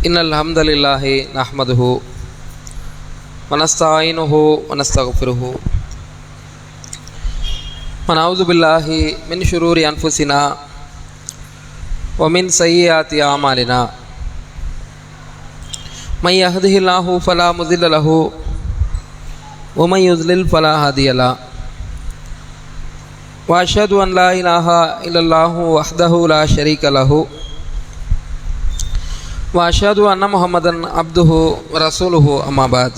இன்னல் ஹம்தலில்லாஹி நஹ்மதுஹு வனஸ்தாயினுஹு வனஸ்தக்ஃபிருஹு வனஊது பில்லாஹி மின் ஷுரூரி அன்ஃபுஸினா வ மின் ஸய்யிஆத்தி அமாலினா மை யஹ்திஹில்லாஹு ஃபலா முதில்ல லஹு வ மை யுத்லில் ஃபலா ஹாதிய லஹு வ அஷ்ஹது அன் லா இலாஹா இல்லல்லாஹு வஹ்தஹு லா ஷரீக லஹு வ அஷ்ஹது அன்ன முஹம்மதன் அப்துஹு வ ரசூலுஹு அம்மா பாத்.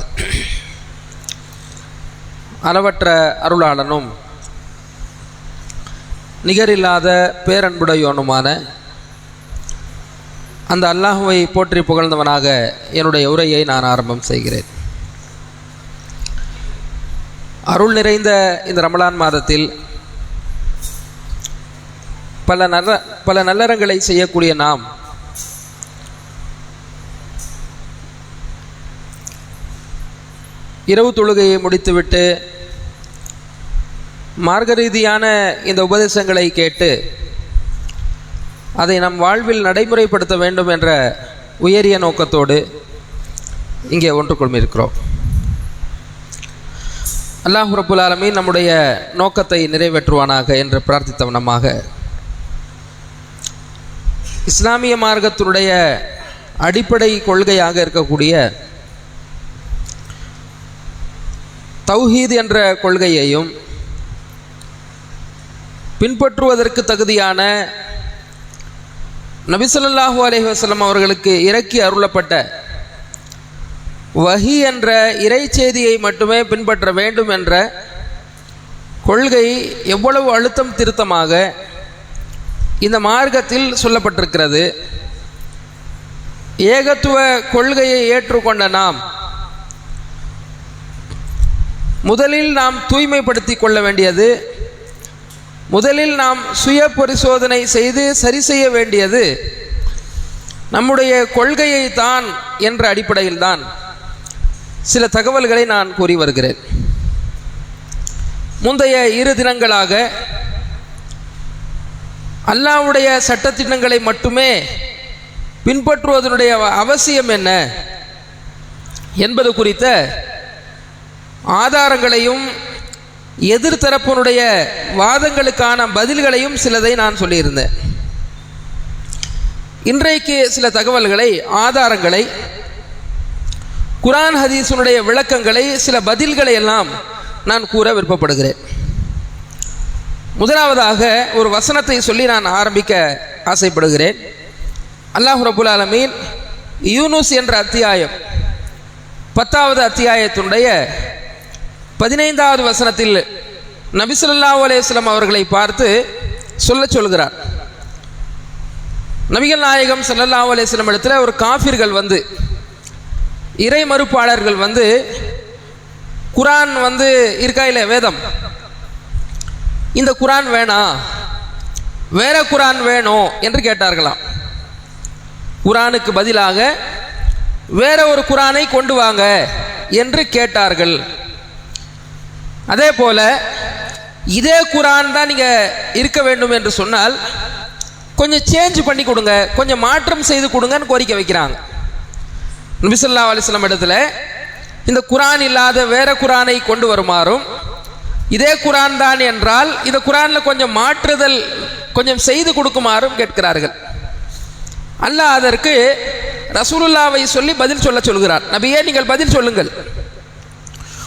அளவற்ற அருளாளனும் நிகரில்லாத பேரன்புடையோனுமான அந்த அல்லாஹுவை போற்றி புகழ்ந்தவனாக என்னுடைய உரையை நான் ஆரம்பம் செய்கிறேன். அருள் நிறைந்த இந்த ரமலான் மாதத்தில் பல நல்லறங்களை செய்யக்கூடிய நாம் இரவு தொழுகையை முடித்துவிட்டு மார்க்க ரீதியான இந்த உபதேசங்களை கேட்டு அதை நம் வாழ்வில் நடைமுறைப்படுத்த வேண்டும் என்ற உயரிய நோக்கத்தோடு இங்கே ஒன்று கொள்மிருக்கிறோம். அல்லாஹ் ரப்புல் ஆலமீன் நம்முடைய நோக்கத்தை நிறைவேற்றுவானாக என்று பிரார்த்தித்தவனமாக இஸ்லாமிய மார்க்கத்தினுடைய அடிப்படை கொள்கையாக இருக்கக்கூடிய தௌஹீத் என்ற கொள்கையையும் பின்பற்றுவதற்கு தகுதியான நபி ஸல்லல்லாஹு அலைஹி வஸல்லம் அவர்களுக்கு இறக்கி அருளப்பட்ட வஹி என்ற இறை செய்தியை மட்டுமே பின்பற்ற வேண்டும் என்ற கொள்கை எவ்வளவு அழுத்தம் திருத்தமாக இந்த மார்க்கத்தில் சொல்லப்பட்டிருக்கிறது. ஏகத்துவ கொள்கையை ஏற்றுக்கொண்ட நாம் முதலில் நாம் தூய்மைப்படுத்தி கொள்ள வேண்டியது, முதலில் நாம் சுய பரிசோதனை செய்து சரி செய்ய வேண்டியது நம்முடைய கொள்கையை தான் என்ற அடிப்படையில் தான் சில தகவல்களை நான் கூறி வருகிறேன். முந்தைய 2 தினங்களாக அல்லாஹ்வுடைய சட்டத்திட்டங்களை மட்டுமே பின்பற்றுவதனுடைய அவசியம் என்ன என்பது குறித்த ஆதாரங்களையும் எதிர்த்தரப்பினுடைய வாதங்களுக்கான பதில்களையும் சிலதை நான் சொல்லியிருந்தேன். இன்றைக்கு சில தகவல்களை, ஆதாரங்களை, குர்ஆன் ஹதீஸுடைய விளக்கங்களை, சில பதில்களை எல்லாம் நான் கூற விருப்பப்படுகிறேன். முதலாவதாக ஒரு வசனத்தை சொல்லி நான் ஆரம்பிக்க ஆசைப்படுகிறேன். அல்லாஹ் ரப்புல் ஆலமீன் யூனுஸ் என்ற அத்தியாயம் 10வது அத்தியாயத்தினுடைய 15வது வசனத்தில் நபி ஸல்லல்லாஹு அலைஹி வஸல்லம் அவர்களை பார்த்து சொல்கிறார். நபிகள் நாயகம் ஸல்லல்லாஹு அலைஹி வஸல்லம் இடத்துல ஒரு காஃபிர்கள் வந்து, இறை மறுப்பாளர்கள் வந்து, குர்ஆன் வந்து இருக்கா இல்லை வேதம், இந்த குர்ஆன் வேணாம், வேற குர்ஆன் வேணும் என்று கேட்டார்களாம். குர்ஆனுக்கு பதிலாக வேற ஒரு குர்ஆனை கொண்டு வாங்க என்று கேட்டார்கள். அதே போல இதே குர்ஆன் தான் நீங்க இருக்க வேண்டும் என்று சொன்னால் கொஞ்சம் சேஞ்ச் பண்ணி கொடுங்க, கொஞ்சம் மாற்றம் செய்து கொடுங்கன்னு கோரிக்கை வைக்கிறாங்க. நபி ஸல்லல்லாஹு அலைஹி வஸல்லம் இடத்துல இந்த குர்ஆன் இல்லாத வேற குர்ஆனை கொண்டு வருமாறும், இதே குர்ஆன் தான் என்றால் இந்த குர்ஆன்ல கொஞ்சம் மாற்றுதல் கொஞ்சம் செய்து கொடுக்குமாறும் கேட்கிறார்கள். அல்லாஹ் அதற்கு ரசூலுல்லாவை சொல்லி பதில் சொல்கிறார். நபியே, நீங்கள் பதில் சொல்லுங்கள்.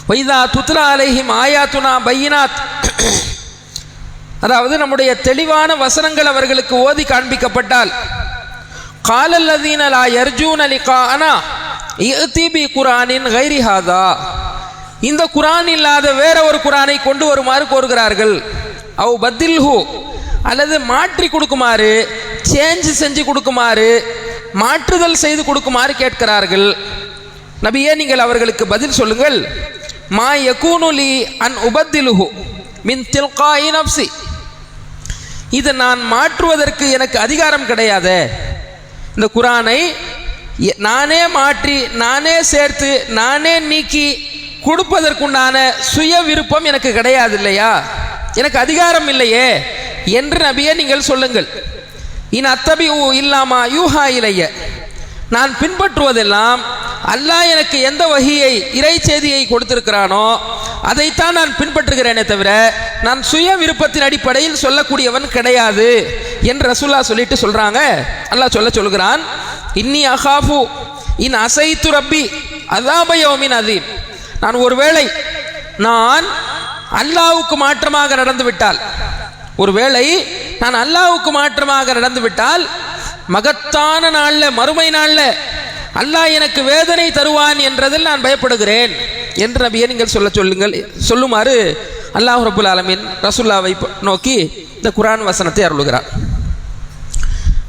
வைதா துத்லா அலைஹிம் ஆயாத்துனா பையினாத், அதாவது நம்முடைய தெளிவான வசனங்கள் அவர்களுக்கு ஓதி காண்பிக்கப்பட்டால், காலல்லதீன லா யர்ஜூன லிகாஅனா இஅதி பி குர்ஆனின் கைரி ஹாதா, இந்த குர்ஆன் இல்லாத வேற ஒரு குர்ஆனை கொண்டு வருமாறு கோருகிறார்கள். அவ் பத்தில்ஹு, அல்லது மாற்றி கொடுக்குமாறு, சேஞ்ச் செஞ்சு கொடுக்குமாறு, மாற்றுதல் செய்து கொடுக்குமாறு கேட்கிறார்கள். நபியே, நீங்கள் அவர்களுக்கு பதில் சொல்லுங்கள். மா யகூனு லி அன் உபத்திலுஹு மின் தில்காஇ நஃப்ஸி, இது நான் மாற்றுவதற்கு எனக்கு அதிகாரம் கிடையாது. இந்த குர்ஆனை நானே மாற்றி, நானே சேர்த்து, நானே நீக்கி கொடுப்பதற்குண்டான சுய விருப்பம் எனக்கு கிடையாது இல்லையா, எனக்கு அதிகாரம் இல்லையே என்று நபியே நீங்கள் சொல்லுங்கள். இன் அத்தபிஉ இல்லாமா யூஹா இலைய, நான் பின்பற்றுவதெல்லாம் அல்லாஹ் எனக்கு எந்த வஹியை இறை செய்தியை கொடுத்திருக்கிறானோ அதைத்தான் நான் பின்பற்றுகிறேனே தவிர நான் சுய விருப்பத்தின் அடிப்படையில் சொல்லக்கூடியவன் கிடையாது என்று ரசூலுல்லாஹ் சொல்லிட்டு சொல்றாங்க. அல்லாஹ் சொல்லுகிறான், இன்னி அகாஃபு இன் அசைத்து ரப்பி அஸாப யௌமின் அதீம். நான் ஒருவேளை நான் அல்லாஹ்வுக்கு மாற்றமாக நடந்து விட்டால், ஒருவேளை நான் அல்லாஹ்வுக்கு மாற்றமாக நடந்து விட்டால் மகத்தான நாள்ல, மறுமை நாள்ல அல்லாஹ் எனக்கு வேதனை தருவான் என்றதில் நான் பயப்படுகிறேன் என்று நபியே நீங்கள் சொல்லுமாறு அல்லாஹ் ரப்புல் ஆலமீன் ரசூலுல்லாஹ்வை நோக்கி இந்த குர்ஆன் வசனத்தை அருளுகிறார்.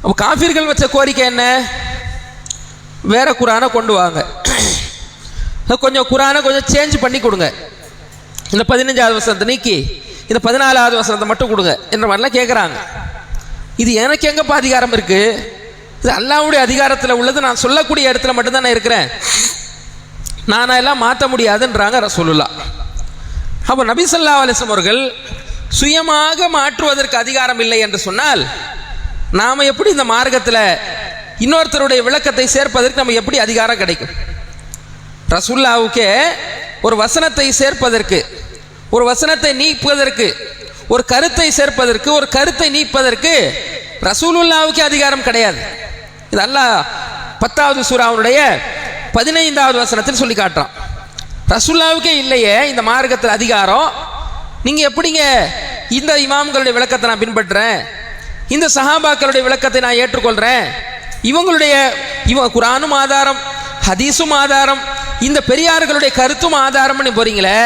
அப்போ காஃபிர்கள் வச்ச கோரிக்கை என்ன? வேற குர்ஆனை கொண்டு வாங்க, கொஞ்சம் குர்ஆனை கொஞ்சம் சேஞ்ச் பண்ணி கொடுங்க, இந்த 15வது வசனத்தை நீக்கி இந்த 14வது வசனத்தை மட்டும் கொடுங்க என்ற மாதிரிலாம் கேட்குறாங்க. இது எனக்கு எங்கப்பா அதிகாரம் இருக்கு? இது அல்லாஹ்வுடைய அதிகாரத்தில் உள்ளது. நான் சொல்லக்கூடிய இடத்துல மட்டும்தான் நான் இருக்கிறேன், நானா எல்லாம் மாற்ற முடியாதுன்றாங்க ரசூலுல்லாஹ். அப்போ நபி ஸல்லல்லாஹு அலைஹி வஸல்லம் அவர்கள் சுயமாக மாற்றுவதற்கு அதிகாரம் இல்லை என்று சொன்னால் நாம் எப்படி இந்த மார்க்கத்தில் இன்னொருத்தருடைய விளக்கத்தை சேர்ப்பதற்கு நம்ம எப்படி அதிகாரம் கிடைக்கும்? ரசூலுல்லாஹ்வுக்கே ஒரு வசனத்தை சேர்ப்பதற்கு, ஒரு வசனத்தை நீக்குவதற்கு, ஒரு கருத்தை சேர்ப்பதற்கு, ஒரு கருத்தை நீப்பதற்கு ரசூலுல்லாஹ்வுக்கே அதிகாரம் கிடையாது. இது அல்லாஹ் 10வது சூராவுடைய 15வது வசனத்தில் சொல்லி காட்டுறான். ரசூலுல்லாஹ்வுக்கே இல்லையே இந்த மார்க்கத்தில் அதிகாரம், நீங்க எப்படிங்க இந்த இமாம்களுடைய விளக்கத்தை நான் பின்பற்றுறேன், இந்த சஹாபாக்களுடைய விளக்கத்தை நான் ஏற்றுக்கொள்றேன், இவங்க குர்ஆனும் ஆதாரம், ஹதீஸும் ஆதாரம், இந்த பெரியார்களுடைய கருத்தும் ஆதாரம்னு போறீங்களே,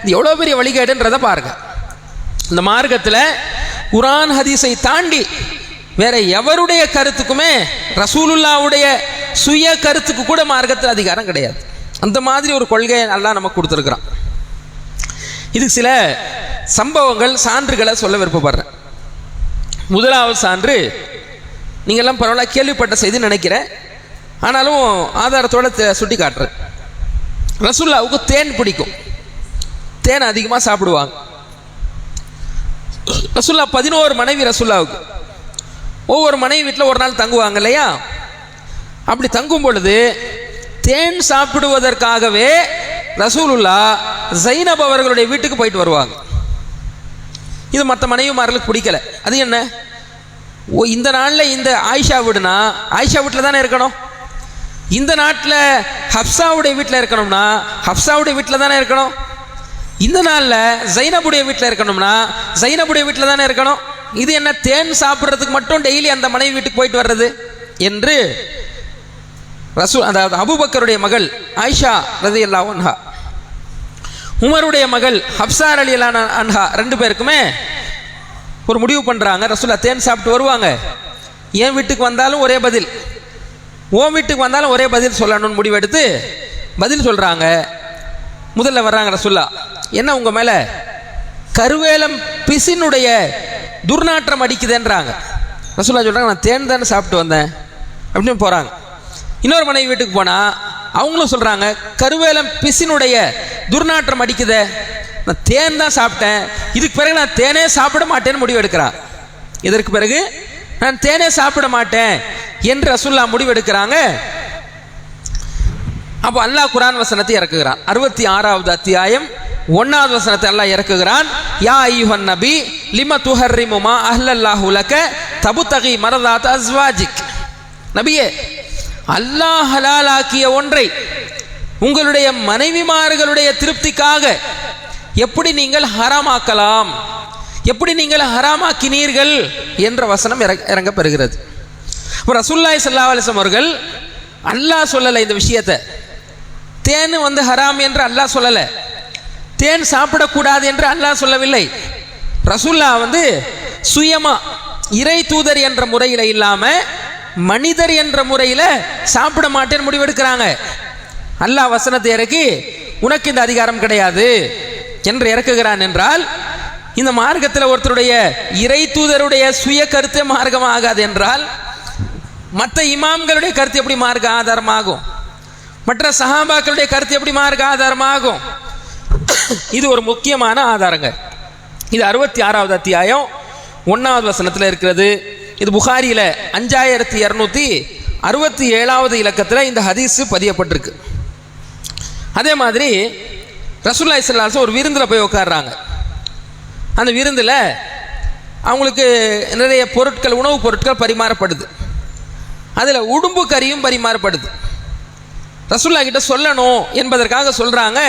இது எவ்வளோ பெரிய வழிகேடுன்றதை பாருங்க. இந்த மார்க்கத்தில் குர்ஆன் ஹதீஸை தாண்டி வேற எவருடைய கருத்துக்குமே, ரசூலுல்லாஹ்வுடைய சுய கருத்துக்கு கூட மார்க்கத்தில் அதிகாரம் கிடையாது. அந்த மாதிரி ஒரு கொள்கையை அல்லாஹ் நமக்கு கொடுத்துருக்குறான். இது சில சம்பவங்கள், சான்றுகளை சொல்ல விருப்பப்படுறேன். முதலாவது சான்று, நீங்கள்லாம் பரவாயில்ல கேள்விப்பட்ட செய்தி நினைக்கிறேன், ஆனாலும் ஆதாரத்தோடு சுட்டி காட்டுறேன். ரசூலுல்லாஹ்வுக்கு தேன் பிடிக்கும், தேன் அதிகமாக சாப்பிடுவாங்க. ரசூலுல்லாஹ் 11 மனைவி ரசூலுல்லாஹ்வுக்கு. ஒவ்வொரு மனைவி வீட்டில் ஒரு நாள் தங்குவாங்க இல்லையா? அப்படி தங்கும் பொழுது தேன் சாப்பிடுவதற்காகவே ரசூலுல்லாஹ் ஸைனப் அவர்களுடைய வீட்டுக்கு போயிட்டு வருவாங்க. இது மற்ற மனைவிமார்களுக்கு பிடிக்கல. அது என்ன, இந்த நாளில் இந்த ஆயிஷா வீடுனா ஆயிஷா வீட்டில் தானே இருக்கணும், இந்த நாட்டில் ஹப்சாவுடைய வீட்டில் இருக்கணும்னா ஹப்சாவுடைய வீட்டில் தானே இருக்கணும், இந்த நாளில் ஸைனபுடைய வீட்டில் இருக்கணும்னா ஸைனபுடைய வீட்டில் தானே இருக்கணும். இது என்ன தேன் சாப்பிட்றதுக்கு மட்டும் டெய்லி அந்த மனைவி வீட்டுக்கு போயிட்டு வர்றது என்று அதாவது அபூபக்கருடைய மகள் ஆயிஷா ரலியல்லாஹு அன்ஹா, உமருடைய மகள் ஹப்ஸா ரலியல்லாஹு அன்ஹா, 2 பேருக்குமே ஒரு முடிவு பண்ணுறாங்க. ரசூலுல்லாஹ் தேன் சாப்பிட்டு வருவாங்க, என் வீட்டுக்கு வந்தாலும் ஒரே பதில், உன் வீட்டுக்கு வந்தாலும் ஒரே பதில் சொல்லணும்னு முடிவெடுத்து பதில் சொல்கிறாங்க. முதல்ல வர்றாங்க ரசூலுல்லாஹ், என்ன உங்கள் மேலே கருவேலம் பிசினுடைய துர்நாற்றம் அடிக்குதுன்றாங்க. ரசூலுல்லாஹ் சொல்கிறாங்க, நான் தேன் தானே சாப்பிட்டு வந்தேன் அப்படின்னு போகிறாங்க. இன்னொரு மனைவி வீட்டுக்கு போனால் அவங்களும் சொல்கிறாங்க, கருவேலம் பிசினுடைய துர்நாற்றம் அடிக்குதே, நான் தேன் தான் சாப்பிட்டேன், இதுக்கு பிறகு நான் தேனே சாப்பிட மாட்டேன்னு முடிவு எடுக்கிறான். இதற்கு பிறகு நான் தேனே சாப்பிட மாட்டேன் என்று ரசூலுல்லாஹ் முடிவு எடுக்கிறாங்க. அப்போ அல்லாஹ் குர்ஆன் வசனத்தை இறக்குகிறான். 66வது அத்தியாயம் 1வது வசனத்தை அல்லாஹ் இறக்குகிறான். யா அய்யுஹன் நபி லிம துஹர்ரிமு மா அஹ்லல்லாஹு லக தபுதகி மரதாத் அஸ்வாஜிக். நபியே, அல்லாஹ் ஹலாலாக்கிய ஒன்றை உங்களுடைய மனைவிமார்களுடைய திருப்திக்காக எப்படி நீங்கள் ஹராமாக்கலாம், எப்படி நீங்கள் ஹராமாக்கினீர்கள் என்ற வசனம் இறங்க பெறுகிறது. இப்போ ரசூலுல்லாஹி ஸல்லல்லாஹு அலைஹி வஸல்லம் அவர்கள் அல்லாஹ் சொல்லலை இந்த விஷயத்தை, தேன் ஹராம் என்று அல்லாஹ் சொல்லலை, தேன் சாப்பிடக்கூடாது என்று அல்லாஹ் சொல்லவில்லை. ரசூலுல்லாஹ் சுயமா இறை தூதர் என்ற முறையில் இல்லாம மனிதர் என்ற முறையில் சாப்பிட மாட்டேன்னு முடிவெடுக்கிறாங்க. அல்லாஹ் வசனத்தை இறக்கி உனக்கு இந்த அதிகாரம் கிடையாது என்று இறக்குகிறான். என்றால் இந்த மார்க்கத்தில் ஒருத்தருடைய இறை தூதருடைய சுய கருத்து மார்க்கம் ஆகாது என்றால் மற்ற இமாம்களுடைய கருத்து எப்படி மார்க்க ஆதாரமாகும், மற்ற சஹாபாக்களுடைய கருத்து எப்படி மார்க்க ஆதாரமாகும்? இது ஒரு முக்கியமான ஆதாரங்க. இது 66வது அத்தியாயம் 1வது வசனத்தில் இருக்கிறது. இது புகாரியில் 5213 67வது இலக்கத்தில் இந்த ஹதீஸு பதியப்பட்டிருக்கு. அதே மாதிரி ரசூலுல்லாஹி ஸல்லல்லாஹு அலைஹி வஸல்லம் ஒரு விருந்தில் போய் உட்கார்றாங்க. அந்த விருந்தில் அவங்களுக்கு நிறைய பொருட்கள், உணவுப் பொருட்கள் பரிமாறப்படுது. அதில் உடும்பு கறியும் பரிமாறப்படுது. ரசூலுல்லாஹ் கிட்ட சொல்லணும் என்பதற்காக சொல்கிறாங்க,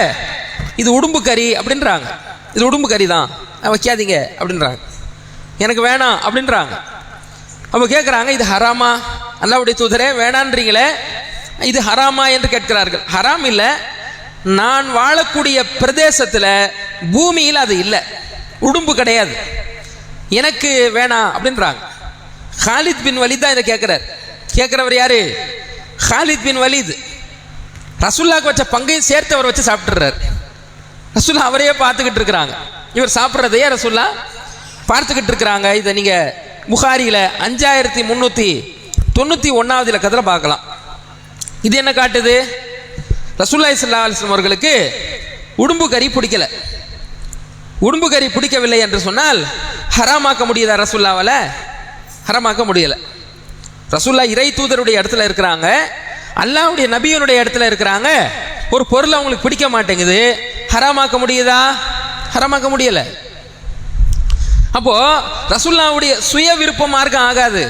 இது உடும்பு கறி அப்படின்றாங்க. இது உடும்பு கறி தான், வைக்காதீங்க அப்படின்றாங்க. எனக்கு வேணாம் அப்படின்றாங்க. அப்போ கேட்குறாங்க, இது ஹராமா? அல்லாஹ்வுடைய தூதரே வேணான்றீங்களே, இது ஹராமா என்று கேட்கிறார்கள். ஹராம் இல்லை, நான் வாழக்கூடிய பிரதேசத்தில் பூமியில் அது இல்லை, உடும்பு கிடையாது, எனக்கு வேணாம் அப்படின்றாங்க. ஹாலித் பின் வலீத் தான் இதை கேட்குறார். கேட்குறவர் யாரு? Khalid bin Walid. ரசூலுல்லாஹ்க்கு வச்ச பங்கையும் சேர்த்து அவர் வச்சு சாப்பிட்டுறார். ரசூலுல்லாஹ் அவரையே பார்த்துக்கிட்டு இருக்கிறாங்க. இவர் சாப்பிட்றதையே ரசூலுல்லாஹ் பார்த்துக்கிட்டு இருக்கிறாங்க. இதை நீங்கள் புகாரியில் 5391வது இலக்கத்தில் பார்க்கலாம். இது என்ன காட்டுது? ரசூலுல்லாஹி ஸல்லல்லாஹு அலைஹி வஸல்லம் அவர்களுக்கு உடும்பு கறி பிடிக்கல. உடும்பு கறி பிடிக்கவில்லை என்று சொன்னால் ஹராமாக்க முடியுதா? ரசூலுல்லாஹ்வால ஹராமாக்க முடியலை. ரசூலுல்லாஹ் இறை தூதருடைய இடத்துல இருக்கிறாங்க, அல்லாஹ்வுடைய நபியினுடைய இடத்துல இருக்கிறாங்க. ஒரு பொருள் அவங்களுக்கு பிடிக்க மாட்டேங்குது, ஹராமாக்க முடியுதா? ஹராமாக்க முடியலை. அப்போ ரசூலுல்லாஹ்வுடைய சுய விருப்ப மார்க்கம் ஆகாது,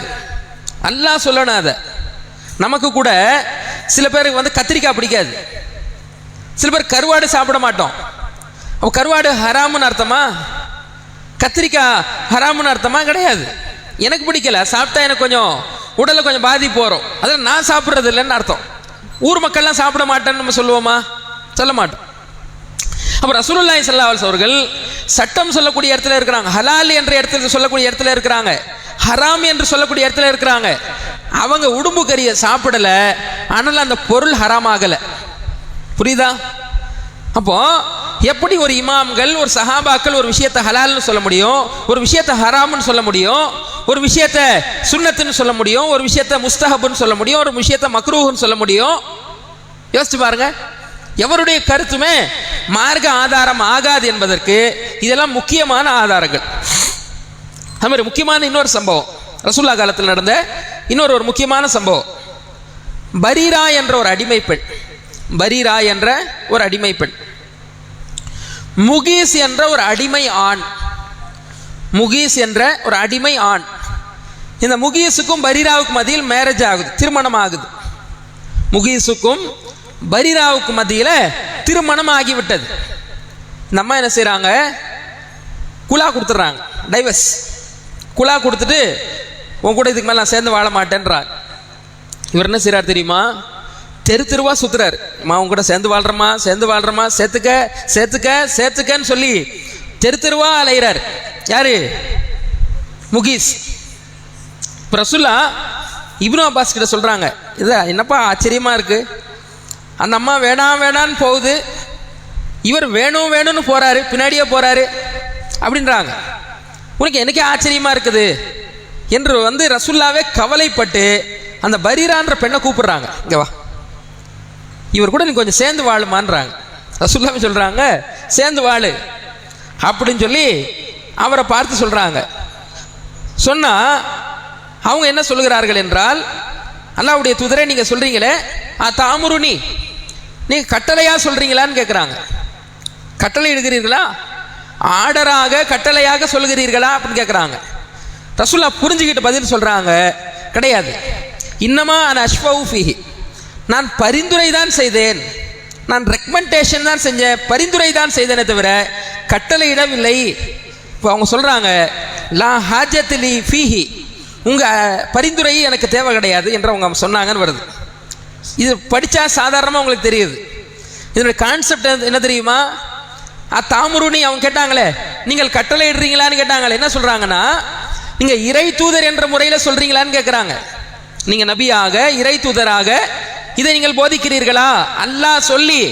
அல்லாஹ் சொல்லணும். அதை நமக்கு கூட சில பேருக்கு வந்து கத்திரிக்காய் பிடிக்காது, சில பேர் கருவாடு சாப்பிட மாட்டோம். அப்போ கருவாடு ஹராமுன்னு அர்த்தமா? கத்திரிக்காய் ஹராமுன்னு அர்த்தமா? கிடையாது. எனக்கு பிடிக்கல, சாப்பிட்டா எனக்கு கொஞ்சம் உடலில் கொஞ்சம் பாதிப்பு வரும், அதில் நான் சாப்பிட்றது இல்லைன்னு அர்த்தம். ஊர் மக்கள்லாம் சாப்பிட மாட்டேன்னு நம்ம சொல்லுவோமா? சொல்ல மாட்டோம். அப்போ ரசூலுல்லாஹி ஸல்லல்லாஹு அலைஹி அவர்கள் சட்டம் சொல்லக்கூடிய இடத்துல இருக்கிறாங்க, ஹலால் என்ற இடத்துல சொல்லக்கூடிய இடத்துல இருக்கிறாங்க, ஹராம் என்று சொல்லக்கூடிய இடத்துல இருக்கிறாங்க. அவங்க உடும்பு கறியை சாப்பிடல, ஆனால் அந்த பொருள் ஹராம் ஆகலை. புரியுதா? அப்போ எப்படி ஒரு இமாம்கள், ஒரு சஹாபாக்கள் ஒரு விஷயத்தை ஹலால்னு சொல்ல முடியும், ஒரு விஷயத்தை ஹராம்னு சொல்ல முடியும், ஒரு விஷயத்தை சுன்னத்துன்னு சொல்ல முடியும், ஒரு விஷயத்தை முஸ்தஹப்னு சொல்ல முடியும், ஒரு விஷயத்தை மக்ரூஹ்னு சொல்ல முடியும்? யோசிச்சு பாருங்க. எவருடைய கருத்துமே மார்க்க ஆதாரம் ஆகாது என்பதற்கு இதெல்லாம் முக்கியமான ஆதாரங்கள். அது மாதிரி முக்கியமான இன்னொரு சம்பவம், ரசூலுல்லாஹ் காலத்தில் நடந்த இன்னொரு முக்கியமான சம்பவம். பரீரா என்ற ஒரு அடிமை பெண், பரீரா என்ற ஒரு அடிமை பெண், முகீஸ் என்ற ஒரு அடிமை ஆண், முகீஸ் என்ற ஒரு அடிமை ஆண். இந்த முகீஸுக்கும் பரீராவுக்கும் மத்தியில் மேரேஜ் ஆகுது, திருமணம் ஆகுது. முகீஸுக்கும் பரீராவுக்கு மத்தியில் திருமணம் ஆகிவிட்டது. இந்த அம்மா என்ன செய்கிறாங்க? குலா கொடுத்துட்றாங்க, டைவர்ஸ் குலா கொடுத்துட்டு உன் கூட இதுக்கு மேலே நான் சேர்ந்து வாழ மாட்டேன்றாங்க. இவர் என்ன செய்கிறார் தெரியுமா? தெரு தெருவா சுத்துறாரு. உன் கூட சேர்ந்து வாழ்றமா, சேர்ந்து வாழ்றமா, சேர்த்துக்க சேர்த்துக்க சேர்த்துக்கன்னு சொல்லி தெரு தெருவா அலைகிறார். யாரு? முகீஸ். ரசூலுல்லாஹ் இப்னு அப்பாஸ் கிட்ட சொல்றாங்க, இது என்னப்பா ஆச்சரியமா இருக்கு, அந்த அம்மா வேணாம் வேணான்னு போகுது, இவர் வேணும் வேணும்னு போறாரு, பின்னாடியே போறாரு அப்படின்றாங்க. உனக்கு எனக்கே ஆச்சரியமா இருக்குது என்று வந்து ரசூலுல்லாஹ்வே கவலைப்பட்டு அந்த பரீரான்ற பெண்ணை கூப்பிடுறாங்க, இங்க வா, இவர் கூட நீ கொஞ்சம் சேர்ந்து வாழுமான்றாங்க. ரசூலுல்லாஹ் சொல்றாங்க, சேர்ந்து வாழு அப்படின்னு சொல்லி அவரை பார்த்து சொல்றாங்க. சொன்னா அவங்க என்ன சொல்கிறார்கள் என்றால், அல்லாஹ்வுடைய தூதரே நீங்க சொல்றீங்களே, தாமுருனி, நீங்க கட்டளையா சொல்றீங்களான்னு கேட்குறாங்க. கட்டளை இடுகிறீர்களா, ஆர்டராக கட்டளையாக சொல்கிறீர்களா அப்படின்னு கேட்குறாங்க. ரசூலுல்லாஹ் புரிஞ்சுக்கிட்டு பதில் சொல்றாங்க, கிடையாது. இன்னமா அன் அஷ்ஃபவு ஃபீஹி, நான் பரிந்துரை தான் செய்தேன், நான் ரெக்கமெண்டேஷன் தான் செஞ்சேன், பரிந்துரை தான் செய்தேனே தவிர கட்டளையிடவில்லை. இப்போ அவங்க சொல்றாங்க, லா ஹாஜத்லி ஃபீஹி, உங்க பரிந்துரை எனக்கு தேவை கிடையாது என்று அவங்க சொன்னாங்கன்னு வருது. இது படித்தா சாதாரணமாக உங்களுக்கு தெரியுது. இதனுடைய கான்செப்ட் என்ன தெரியுமா? தாமுருனி அவங்க கேட்டாங்களே, நீங்கள் கட்டளை இடுறீங்களான்னு கேட்டாங்களே, என்ன சொல்றாங்கன்னா, நீங்க இறை தூதர் என்ற முறையில் சொல்றீங்களான்னு கேட்குறாங்க. நீங்க நபியாக இறை தூதராக இதை நீங்கள் போதிக்கிறீர்களா, அல்லாஹ் சொல்லி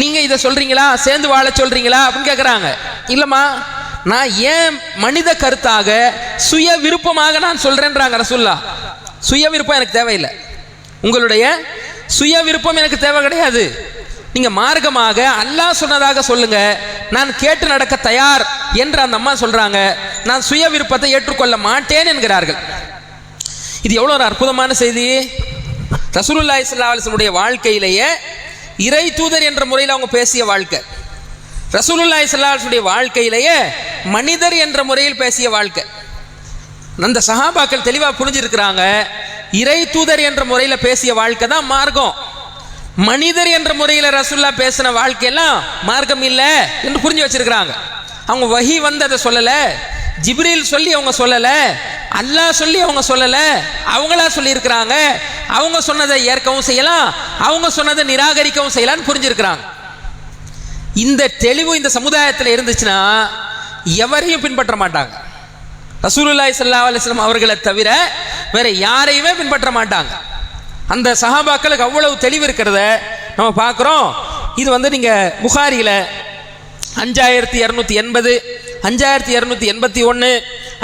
நீங்க இதை சொல்றீங்களா, சேர்ந்து வாழ சொல்றீங்களா அப்படின்னு கேட்குறாங்க. இல்லம்மா, நான் ஏன் மனித கருத்தாக சுய விருப்பமாக நான் சொல்றேன்றாங்க ரசூலுல்லாஹ். சுய விருப்பம் எனக்கு தேவையில்லை, உங்களுடைய சுய விருப்பம் எனக்கு தேவை கிடையாது. நீங்க மார்க்கமாக அல்லாஹ் சொன்னதாக சொல்லுங்க, நான் கேட்டு நடக்க தயார் என்று அந்த அம்மா சொல்றாங்க. நான் சுய விருப்பத்தை ஏற்றுக்கொள்ள மாட்டேன் என்கிறார்கள். இது எவ்வளவு ஒரு அற்புதமான செய்தி. ரசூலுல்லாஹி ஸல்லல்லாஹு அலைஹி வஸல்லம் உடைய வாழ்க்கையிலேயே இறை தூதர் என்ற முறையில் அவங்க பேசிய வாழ்க்கை, ரசூலுல்லாஹி ஸல்லல்லாஹு அலைஹி வஸல்லம் வாழ்க்கையிலேயே மனிதர் என்ற முறையில் பேசிய வாழ்க்கை. அந்த சஹாபாக்கள் தெளிவாக புரிஞ்சிருக்கிறாங்க, இறை தூதர் என்ற முறையில் பேசிய வாழ்க்கை தான் மார்க்கம், மனிதர் என்ற முறையில் ரசூல்லா பேசின வாழ்க்கையெல்லாம் மார்க்கம் இல்லை என்று புரிஞ்சு வச்சிருக்கிறாங்க. அவங்க வஹி வந்து அதை சொல்லலை, ஜிப்ரீல் சொல்லி அவங்க சொல்லலை, அல்லாஹ் சொல்லி அவங்க சொல்லலை, அவங்களா சொல்லி இருக்கிறாங்க. அவங்க சொன்னதை ஏற்கவும் செய்யலாம், அவங்க சொன்னதை நிராகரிக்கவும் செய்யலாம்னு புரிஞ்சிருக்கிறாங்க. இந்த தெளிவு இந்த சமுதாயத்தில் இருந்துச்சுன்னா எவரையும் பின்பற்ற மாட்டாங்க. ரசூலுல்லாஹி ஸல்லல்லாஹு அலைஹி வஸல்லம் அவர்களை தவிர வேற யாரையுமே பின்பற்ற மாட்டாங்க. அந்த சஹாபாக்களுக்கு அவ்வளவு தெளிவு இருக்கிறத நம்ம பார்க்குறோம். இது வந்து நீங்கள் புகாரியில் 5280, 5281,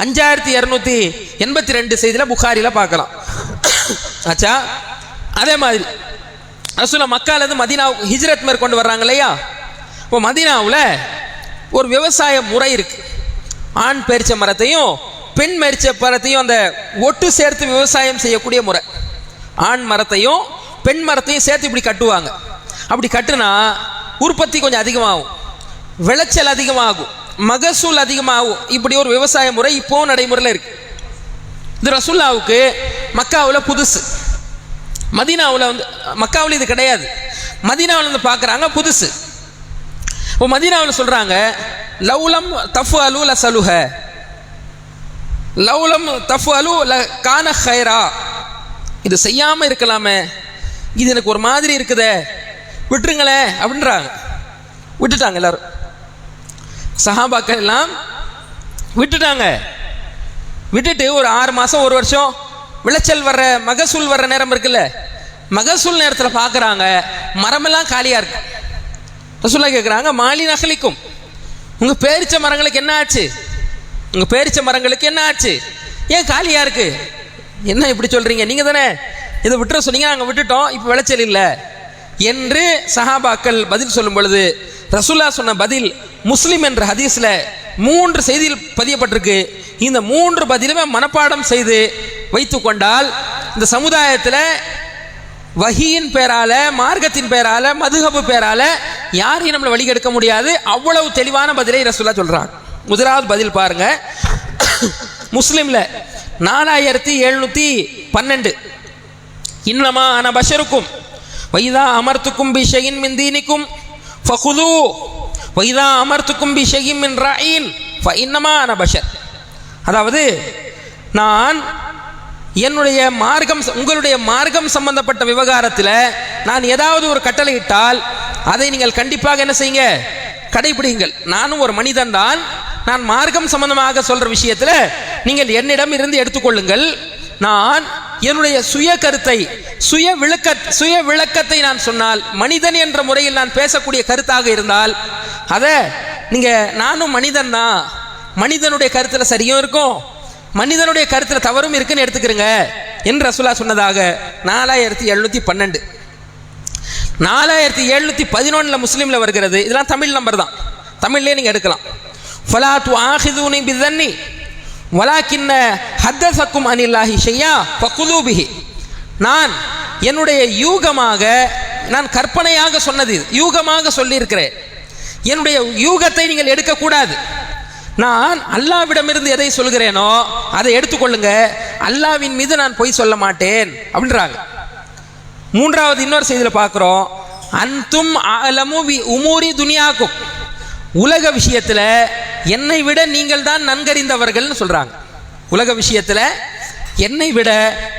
5282 செய்தியில் புகாரியில் பார்க்கலாம். ஆச்சா, அதே மாதிரி ரசூலுல்லாஹ் மக்காலேருந்து மதீனாவுக்கு ஹிஜ்ரத் மேற்கொண்டு வர்றாங்க இல்லையா? இப்போ மதீனாவில் ஒரு விவசாய முறை இருக்கு. ஆண் பேரிச்ச மரத்தையும் பெண் பேரிச்ச மரத்தையும் அந்த ஒட்டு சேர்த்து விவசாயம் செய்யக்கூடிய முறை. ஆண் மரத்தையும் பெண் மரத்தையும் சேர்த்து இப்படி கட்டுவாங்க. அப்படி கட்டுனா உற்பத்தி கொஞ்சம் அதிகமாகும், விளைச்சல் அதிகமாகும், மகசூல் அதிகமாகும். இப்படி ஒரு விவசாய முறை இப்போ நடைமுறையில் இருக்கு. இது ரசூலுல்லாஹ்வுக்கு மக்காவில் புதுசு. மதீனாவில் வந்து மக்காவில் இது கிடையாது, மதீனாவில் வந்து பார்க்குறாங்க புதுசு. இப்போ மதீனாவில் சொல்கிறாங்க, லவ்லம் தஃபு அலு ல சலுஹ, லவ்லம் தஃபு அலு ல கான ஹைரா. இது செய்யாமல் இருக்கலாமே, இது எனக்கு ஒரு மாதிரி இருக்குதே, விட்டுருங்களே அப்படின்றாங்க. விட்டுட்டாங்க எல்லாரும், சஹாபாக்கள் எல்லாம் விட்டுட்டாங்க. விட்டுட்டு ஒரு 6 மாதம் 1 வருஷம் விளைச்சல் வர்ற மகசூல் வர்ற நேரம் இருக்குல்ல, மகசூல் நேரத்தில் பார்க்குறாங்க மரமெல்லாம் காலியாக இருக்கு. ரசூலுல்லாஹ் கேட்குறாங்க, மாலி நகலிக்கும், உங்கள் பேரிச்ச மரங்களுக்கு என்ன ஆச்சு, உங்கள் பேரிச்ச மரங்களுக்கு என்ன ஆச்சு, ஏன் காலியாக இருக்கு, என்ன இப்படி சொல்கிறீங்க, நீங்கள் தானே இதை விட்டுற சொன்னீங்க, நாங்கள் விட்டுட்டோம், இப்போ விளைச்சல் இல்லை என்று சஹாபாக்கள் பதில் சொல்லும் பொழுது ரசூலுல்லாஹ் சொன்ன பதில் முஸ்லிம் என்ற ஹதீஸில் 3 செய்தியில் பதியப்பட்டிருக்கு. இந்த 3 பதிலுமே மனப்பாடம் செய்து வைத்து கொண்டால் இந்த சமுதாயத்தில் வஹியின் பேரால, மார்க்கத்தின் பேரால, மதுஹபு பேரால யாரையும் நம்மளை வழிகெடுக்க முடியாது. அவ்வளவு தெளிவான பதிலை ரசூலுல்லாஹ் சொல்றாங்க. முதலாவது பதில் பாருங்க, முஸ்லிம்ல 4712, இன்னமா அன பஷருக்கும் வைதா அமர்த்துக்கும் பி ஷைஇன் மின் தீனிக்கும் ஃபகுது வைதா அமர்த்துக்கும் பி ஷைஇன் மின் ரஈன் ஃபஇன்னமா அன பஷர். அதாவது நான் என்னுடைய மார்க்கம், உங்களுடைய மார்க்கம் சம்பந்தப்பட்ட விவகாரத்தில் நான் ஏதாவது ஒரு கட்டளை இட்டால் அதை நீங்கள் கண்டிப்பாக என்ன செய்யுங்க, கடைபிடிங்கள். நானும் ஒரு மனிதன் தான், நான் மார்க்கம் சம்பந்தமாக சொல்ற விஷயத்தில் நீங்கள் என்னிடம் இருந்து எடுத்துக்கொள்ளுங்கள். நான் என்னுடைய சுய கருத்தை, சுய விளக்கத்தை நான் சொன்னால், மனிதன் என்ற முறையில் நான் பேசக்கூடிய கருத்தாக இருந்தால் அதை நீங்க நானும் மனிதன் தான், மனிதனுடைய கருத்தில் சரியும் இருக்கும், மனிதனுடைய கருத்தில் தவறும் இருக்குன்னு எடுத்துக்கிறங்க என்று ரசூலுல்லாஹ் சொன்னதாக 4712. 4711 முஸ்லீம்ல வருகிறது. இதெல்லாம் தமிழ் நம்பர் தான், தமிழ்லேயே நீங்க எடுக்கலாம். ஃபலா துஆஹிதுனி பிதன்னி வலாக்கின்ன ஹத்தஸக்கும் அனில்லாஹி ஷையா ஃபகுது பிஹி. நான் என்னுடைய யூகமாக, நான் கற்பனையாக சொன்னது, யூகமாக சொல்லியிருக்கிறேன். என்னுடைய யூகத்தை நீங்கள் எடுக்கக்கூடாது. நான் அல்லாஹ்விடமிருந்து எதை சொல்கிறேனோ அதை எடுத்துக்கொள்ளுங்க, அல்லாஹ்வின் மீது நான் பொய் சொல்ல மாட்டேன் அப்படின்றாங்க. மூன்றாவது இன்னொரு செய்தியில் பார்க்குறோம், அன்தும் அலமு பி உமூரி துனியாக்கும், உலக விஷயத்தில் என்னை விட நீங்கள் தான் நன்கறிந்தவர்கள்னு சொல்கிறாங்க. உலக விஷயத்தில் என்னை விட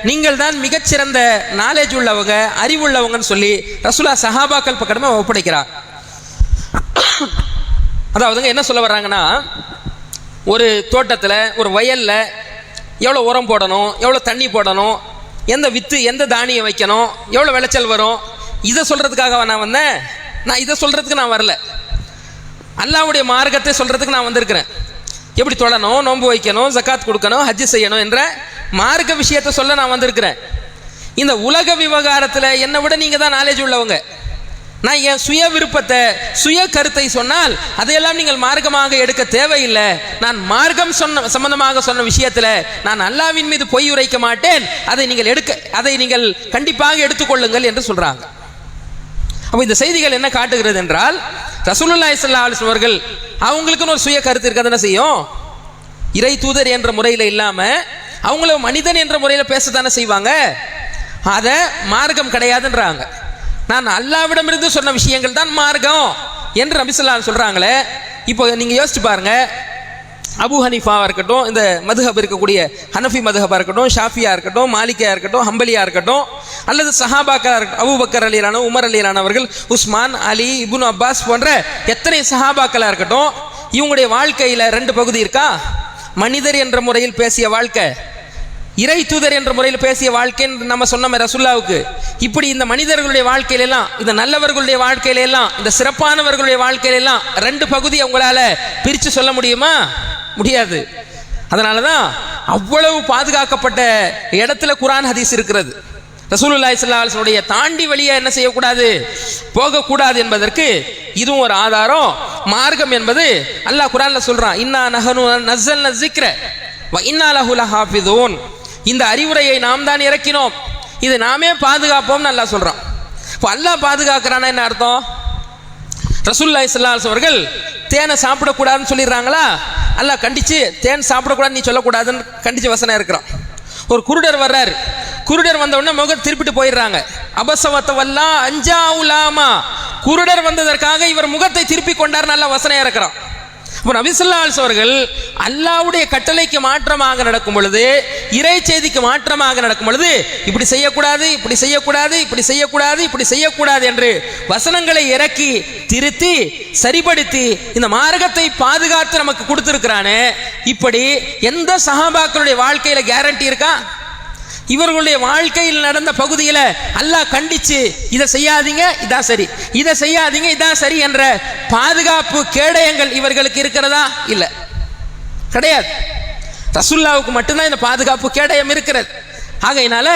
நீங்கள் தான் மிகச்சிறந்த நாலேஜ் உள்ளவங்க, அறிவுள்ளவங்கன்னு சொல்லி ரசூலுல்லாஹ் சஹாபாக்கள் பக்கமே ஒப்படைக்கிறார். அதாவதுங்க என்ன சொல்ல வர்றாங்கன்னா, ஒரு தோட்டத்தில், ஒரு வயலில் எவ்வளோ உரம் போடணும், எவ்வளோ தண்ணி போடணும், எந்த வித்து, எந்த தானியம் வைக்கணும், எவ்வளோ விளைச்சல் வரும், இதை சொல்கிறதுக்காக நான் வந்தேன். நான் இதை சொல்கிறதுக்கு நான் வரல, அல்லாஹ்வுடைய மார்க்கத்தை சொல்கிறதுக்கு நான் வந்திருக்கிறேன். எப்படி தொழணும், நோன்பு வைக்கணும், ஜக்காத் கொடுக்கணும், ஹஜ்ஜு செய்யணும் என்ற மார்க்க விஷயத்தை சொல்ல நான் வந்திருக்கிறேன். இந்த உலக விவகாரத்தில் என்னை விட நீங்கள் தான் நாலேஜ் உள்ளவங்க, நான் என் சுய விருப்பத்தை சுய கருத்தை சொன்னால் அதையெல்லாம் நீங்கள் மார்க்கமாக எடுக்க தேவையில்லை. நான் மார்க்கம் சம்பந்தமாக சொன்ன விஷயத்தில் நான் அல்லாஹ்வின் மீது பொய் உரைக்க மாட்டேன், அதை நீங்கள் கண்டிப்பாக எடுத்துக்கொள்ளுங்கள் என்று சொல்றாங்க. அப்போ இந்த செய்திகள் என்ன காட்டுகிறது என்றால், ரசூலுல்லாஹி ஸல்லல்லாஹு அலைஹி வஸல்லம் அவர்கள் அவங்களுக்குன்னு ஒரு சுய கருத்து இருக்க தானே செய்யும். இறை தூதர் என்ற முறையில் இல்லாம அவங்கள மனிதன் என்ற முறையில் பேசத்தானே செய்வாங்க. அதை மார்க்கம் கிடையாதுன்றாங்க. நான் அல்லாஹ்விடமிருந்து சொன்ன விஷயங்கள் தான் மார்க்கம் என்று நபி ஸல்லல்லாஹு அலைஹி வஸல்லம் சொல்றாங்களே. இப்போ நீங்க யோசிச்சு பாருங்க, அபு ஹனீஃபாவா இருக்கட்டும், இந்த மதுஹப் இருக்கக்கூடிய ஹனஃபி மதுஹபா இருக்கட்டும், ஷாஃபியா இருக்கட்டும், மாலிகியா இருக்கட்டும், ஹம்பலியா இருக்கட்டும், அல்லது சஹாபாக்களா இருக்கட்டும், அபூபக்கர் ரலியல்லாஹு அன்ஹு, உமர் ரலியல்லாஹு அன்ஹு அவர்கள், உஸ்மான், அலி, இப்னு அப்பாஸ் போன்ற எத்தனை சஹாபாக்களா இருக்கட்டும், இவங்களுடைய வாழ்க்கையில ரெண்டு பகுதி இருக்கா. மனிதர் என்ற முறையில் பேசிய வாழ்க்கை, இறை தூதர் என்ற முறையில் பேசிய வாழ்க்கைன்னு நம்ம சொன்னோம் ரசூலுல்லாஹ்வுக்கு. இப்படி இந்த மனிதர்களுடைய வாழ்க்கையில எல்லாம், இந்த நல்லவர்களுடைய வாழ்க்கையில எல்லாம், இந்த சிறப்பானவர்களுடைய வாழ்க்கையில எல்லாம் ரெண்டு பகுதி அவங்களால பிரித்து சொல்ல முடியுமா? முடியாது. அதனாலதான் அவ்வளவு பாதுகாக்கப்பட்ட இடத்துல குர்ஆன் ஹதீஸ் இருக்கிறது. ரசூலுல்லாஹி ஸல்லல்லாஹு அலைஹி வஸல்லம் தாண்டி வெளியே என்ன செய்யக்கூடாது, போகக்கூடாது என்பதற்கு இதுவும் ஒரு ஆதாரம். மார்க்கம் என்பது அல்லாஹ் குர்ஆன்ல சொல்றான், இன்னா நஹனு நஸல்னா ஸிக்ர வ இன்னா லஹு லஹாஃபிதூன். இந்த அறிவுரையை நாம் தான் இறக்கினோம், இது நாமே பாதுகாப்போம் அல்லாஹ் சொல்றான். இப்போ அல்லாஹ் பாதுகாக்கிறானா என்ன அர்த்தம்? ரசூலுல்லாஹி ஸல்லல்லாஹு அலைஹி வஸல்லம் அவர்கள் தேனை சாப்பிடக்கூடாதுன்னு சொல்லிடுறாங்களா? அல்லாஹ் கண்டிச்சு தேன் சாப்பிடக்கூடாதுன்னு நீ சொல்லக்கூடாதுன்னு கண்டிச்சு வசனம் இருக்கிறான். ஒரு குருடர் வர்றாரு, குருடர் வந்த உடனே முகம் திருப்பிட்டு போயிடுறாங்க. அபசவத்தவல்லா அஞ்சா உலாமா, குருடர் வந்ததற்காக இவர் முகத்தை திருப்பி கொண்டார், நல்ல வசனம் இருக்கிறான். இப்போ நபி ஸல்லல்லாஹு அலைஹி அவர்கள் அல்லாஹ்வுடைய கட்டளைக்கு மாற்றமாக நடக்கும் பொழுது, இறை செய்திக்கு மாற்றமாக நடக்கும் பொழுது, இப்படி செய்யக்கூடாது, இப்படி செய்யக்கூடாது, இப்படி செய்யக்கூடாது, இப்படி செய்யக்கூடாது என்று வசனங்களை இறக்கி திருத்தி சரிபடுத்தி இந்த மார்க்கத்தை பாதுகாத்து நமக்கு கொடுத்திருக்கிறானே. இப்படி எந்த சஹாபாக்களுடைய வாழ்க்கையில கேரண்டி இருக்கா? இவர்களுடைய வாழ்க்கையில் நடந்த பகுதியில் அல்லாஹ் கண்டிச்சு இதை செய்யாதீங்க இதான் சரி, இதை செய்யாதீங்க இதான் சரி என்ற பாதுகாப்பு கேடயங்கள் இவர்களுக்கு இருக்கிறதா? இல்லை, கிடையாது. ரசூலுல்லாஹ்வுக்கு மட்டும்தான் இந்த பாதுகாப்பு கேடயம் இருக்கிறது. ஆகையினால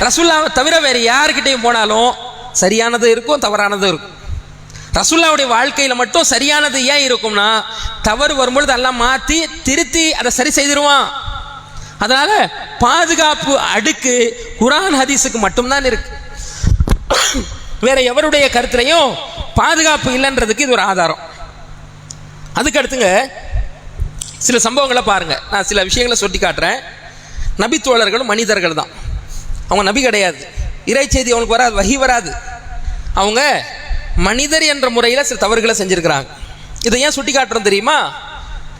ரசூலுல்லாஹ்வை தவிர வேறு யாருக்கிட்டையும் போனாலும் சரியானது இருக்கும், தவறானது இருக்கும். ரசூலுல்லாஹ்வுடைய வாழ்க்கையில மட்டும் சரியானது ஏன் இருக்கும்னா, தவறு வரும்பொழுது எல்லாம் மாற்றி திருத்தி அதை சரி செய்திருவான். அதனால பாதுகாப்பு அடுக்கு குர்ஆன் ஹதீஸுக்கு மட்டும்தான் இருக்கு. வேற எவருடைய கருத்துலையும் பாதுகாப்பு இல்லைன்றதுக்கு இது ஒரு ஆதாரம். அதுக்கு அடுத்துங்க சில சம்பவங்களை பாருங்க. நான் சில விஷயங்களை சொல்லி காட்டுறேன். நபி தோழர்களும் மனிதர்கள் தான், அவங்க நபி கிடையாது. இறை செய்தி அவங்களுக்கு வராது, வஹி வராது. அவங்க மனிதர் என்ற முறையில் சில தவறுகளை செஞ்சிருக்கிறாங்க. இதை ஏன் சுட்டி காட்டுறோம் தெரியுமா?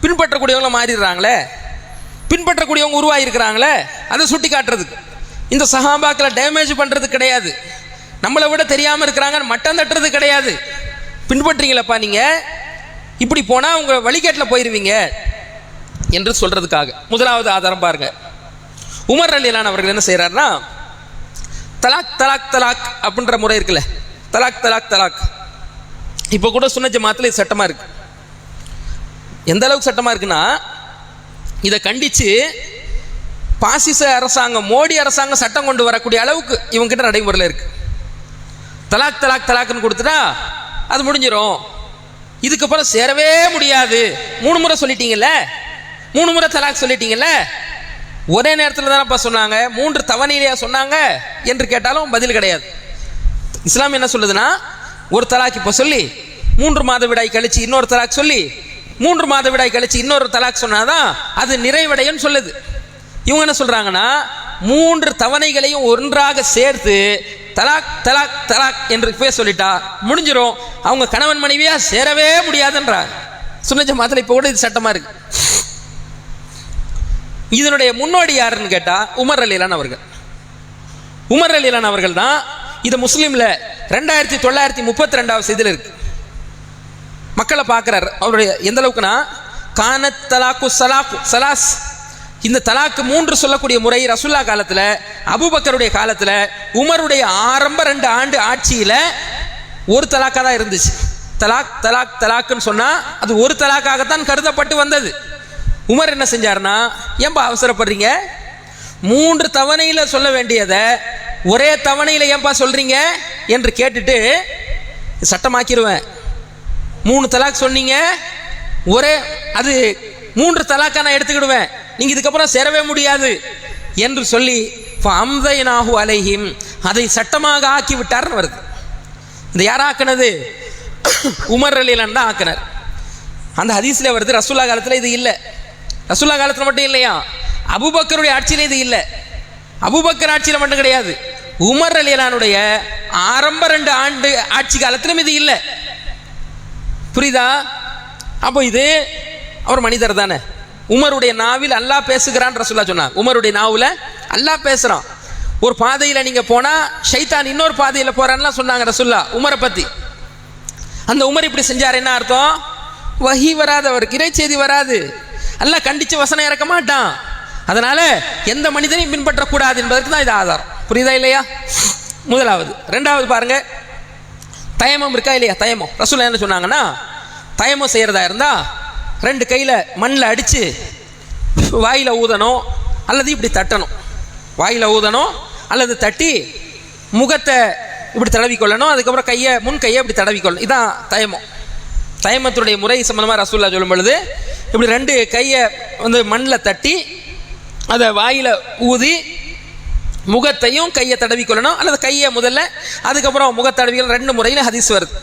பின்பற்றக்கூடியவங்களை மாறிடுறாங்களே, பின்பற்றக்கூடியவங்க உருவாயிருக்கிறாங்களே, அதை சுட்டி காட்டுறதுக்கு. இந்த சஹாபாக்களை டேமேஜ் பண்றது கிடையாது, நம்மளை விட தெரியாமல் இருக்கிறாங்க மட்டம் தட்டுறது கிடையாது. பின்பற்றீங்களப்பா நீங்க, இப்படி போனா உங்க வழிகேட்டில் போயிருவீங்க என்று சொல்றதுக்காக. முதலாவது ஆதாரம் பாருங்க. உமர் ரலியல்லாஹு அன்ஹு அவர்கள் என்ன செய்யறாருன்னா, தலாக் தலாக் தலாக் அப்படின்ற முறை இருக்குல்ல, தலாக் தலாக் தலாக். இப்போ கூட சுன்னத் ஜமாத்துல இது சட்டமா இருக்கு. எந்த அளவுக்கு சட்டமா இருக்குன்னா, இதை கண்டிச்சு பாசிச அரசாங்கம், மோடி அரசாங்கம் சட்டம் கொண்டு வரக்கூடிய அளவுக்கு இவங்க கிட்ட நடைமுறையில் இருக்கு. தலாக் தலாக் தலாக்னு கொடுத்துட்டா அது முடிஞ்சிடும், இதுக்கப்புறம் சேரவே முடியாது. 3 முறை சொல்லிட்டீங்கல்ல, 3 முறை தலாக் சொல்லிட்டீங்கல்ல, ஒரே நேரத்தில் தானப்பா சொன்னாங்க, 3 தவணையிலையா சொன்னாங்க என்று கேட்டாலும் பதில் கிடையாது. இஸ்லாம் என்ன சொல்லுதுன்னா, ஒரு தலாக் இப்போ சொல்லி 3 மாத விடாய் கழிச்சு இன்னொரு தலாக் சொல்லி 3 மாத விடாய் கழிச்சு இன்னொரு தலாக் சொன்னாதான் அது நிறைவடையும் சொல்லுது. இவங்க என்ன சொல்றாங்கன்னா, 3 தவணைகளையும் ஒன்றாக சேர்த்து தலாக் தலாக் தலாக் என்று பேர் சொல்லிட்டா முடிஞ்சிடும், அவங்க கணவன் மனைவியா சேரவே முடியாதுன்றாங்க. சுன்னத் ஜமாத்துல இப்போ கூட இது சட்டமா இருக்கு. இதனுடைய முன்னோடி யாருன்னு கேட்டா உமர் ரலியல்லாஹு அன்ஹு அவர்கள். உமர் ரலியல்லாஹு அன்ஹு அவர்கள் தான் இது முஸ்லீம்ல 2932வது செய்தியில் இருக்கு. மக்களை பார்க்கிறார். அவருடைய எந்த அளவுக்குனா, கானத் தலாக்கு சலாக்கு சலாஸ், இந்த தலாக்கு 3 சொல்லக்கூடிய முறை ரசூலுல்லாஹ் காலத்தில், அபூபக்கருடைய காலத்தில், உமருடைய ஆரம்ப 2 ஆண்டு ஆட்சியில் ஒரு தலாக்காக தான் இருந்துச்சு. தலாக் தலாக் தலாக்குன்னு சொன்னா அது ஒரு தலாக்காகத்தான் கருதப்பட்டு வந்தது. உமர் என்ன செஞ்சார்னா, ஏன்பா அவசரப்படுறீங்க, 3 தவணையில் சொல்ல வேண்டியதை ஒரே தவணையில் ஏன்பா சொல்றீங்க என்று கேட்டுட்டு சட்டமாக்கிடுவேன். 3 தலாக் சொன்னீங்க, ஒரே அது 3 தலாக்கா நான் எடுத்துக்கிடுவேன், நீங்கள் இதுக்கப்புறம் சேரவே முடியாது என்று சொல்லி அம்தைனாஹு அலைஹிம், அதை சட்டமாக ஆக்கி விட்டார்னு வருது. இந்த யார் ஆக்கினது? உமர் ரலியல்லாஹு தான் ஆக்கினார். அந்த ஹதீஸ்ல வருது. ரசூல்லா காலத்தில் இது இல்லை. ரசூல்லா காலத்தில் மட்டும் இல்லையா, அபூபக்கருடைய ஆட்சியில் இது இல்லை. அபூபக்கர் ஆட்சியில் மட்டும் கிடையாது, உமர் ரலியல்லாஹுடைய ஆரம்ப 2 ஆண்டு ஆட்சி காலத்திலும் இது இல்லை. புரியுதா? அப்போ இது அவர் மனிதர் தானே. உமருடைய நாவில் அல்லாஹ் பேசுகிறான் ரசூல்லா சொன்னாங்க. உமருடைய நாவில் அல்லாஹ் பேசுகிறான். ஒரு பாதையில் நீங்கள் போனால் ஷைத்தான் இன்னொரு பாதையில் போகிறான்லாம் சொன்னாங்க ரசூல்லா உமரை பற்றி. அந்த உமர் இப்படி செஞ்சார், என்ன அர்த்தம்? வஹி வராது, அவருக்கு இறைச்செய்தி வராது, அல்லாஹ் கண்டிச்சு வசனம் இறக்க மாட்டான். அதனால எந்த மனிதனையும் பின்பற்றக்கூடாது என்பதற்கு தான் இது ஆதாரம். புரியுதா இல்லையா? முதலாவது. 2வது பாருங்க, தயமம் இருக்கா இல்லையா? தயமம் ரசூல்லா என்ன சொன்னாங்கன்னா, தயமம் செய்யறதா இருந்தா 2 கையில் மண்ணில் அடித்து வாயில் ஊதணும் அல்லது இப்படி தட்டணும். வாயில் ஊதணும் அல்லது தட்டி முகத்தை இப்படி தடவிக்கொள்ளணும். அதுக்கப்புறம் முன் கையை இப்படி தடவிக்கொள்ளணும். இதான் தயமம். தயமத்துடைய முறை சம்பந்தமாக ரசூல்லா சொல்லும் பொழுது இப்படி 2 கையை மண்ணில் தட்டி அதை வாயில் ஊதி முகத்தையும் கையை தடவிக்கொள்ளணும், அல்லது கையை முதல்ல அதுக்கப்புறம் முகத்தடவிகள் 2 முறையில் ஹதீஸ் வருது.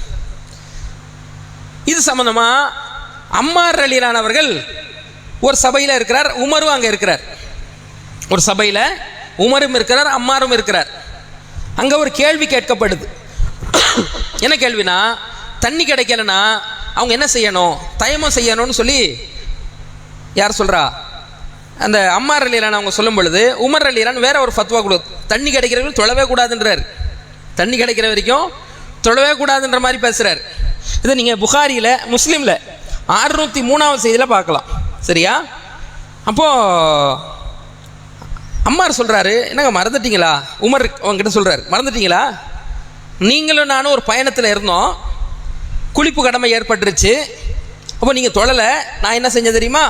இது சம்பந்தமா அம்மார் ரலியல்லாஹு அவர்கள் ஒரு சபையில் இருக்கிறார், உமரும் அங்கே இருக்கிறார். ஒரு சபையில் உமரும் இருக்கிறார், அம்மாரும் இருக்கிறார். அங்கே ஒரு கேள்வி கேட்கப்படுது. என்ன கேள்வினா, தண்ணி கிடைக்கலன்னா அவங்க என்ன செய்யணும்? தயமம் செய்யணும்னு சொல்லி யார் சொல்கிறா? அந்த அம்மார் ரலியல்லாஹு அவங்க சொல்லும் பொழுது உமர் ரலியல்லாஹு வேற ஒரு ஃபத்வா கொடு. தண்ணி கிடைக்கிற வரைக்கும் தொழவே கூடாதுன்றார். தண்ணி கிடைக்கிற வரைக்கும் தொழவே கூடாதுன்ற மாதிரி பேசுகிறார். இதை நீங்கள் புகாரியில் முஸ்லீமில் 603வது செய்தியில் பார்க்கலாம். சரியா? அப்போது அம்மார் சொல்கிறாரு, என்னங்க மறந்துட்டீங்களா? உமர் அவங்ககிட்ட சொல்கிறார், மறந்துட்டீங்களா? நீங்களும் நானும் ஒரு பயணத்தில் இருந்தோம், குளிப்பு கடமை ஏற்பட்டுருச்சு. அப்போ நீங்கள் தொழலை, நான் என்ன செஞ்சேன் தெரியுமா?